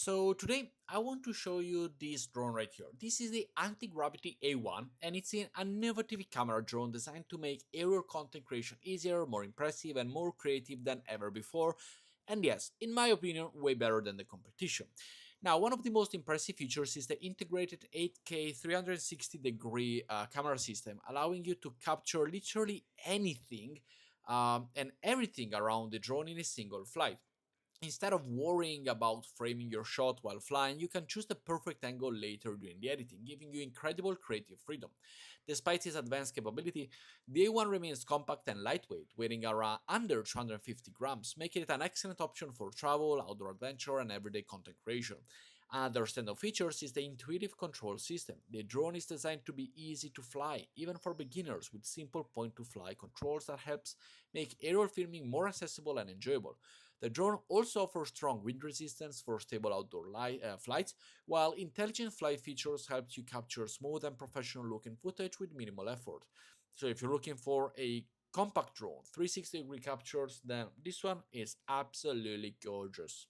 So today I want to show you this drone right here. This is the Antigravity A1 and it's an innovative camera drone designed to make aerial content creation easier, more impressive and more creative than ever before. And yes, in my opinion, way better than the competition. Now, one of the most impressive features is the integrated 8K 360-degree camera system, allowing you to capture literally anything and everything around the drone in a single flight. Instead of worrying about framing your shot while flying, you can choose the perfect angle later during the editing, giving you incredible creative freedom. Despite its advanced capability, the A1 remains compact and lightweight, weighing around under 250 grams, making it an excellent option for travel, outdoor adventure, and everyday content creation. Another standout features is the intuitive control system. The drone is designed to be easy to fly, even for beginners, with simple point-to-fly controls that helps make aerial filming more accessible and enjoyable. The drone also offers strong wind resistance for stable outdoor flights, while intelligent flight features help you capture smooth and professional looking footage with minimal effort. So if you're looking for a compact drone, 360-degree captures, then this one is absolutely gorgeous.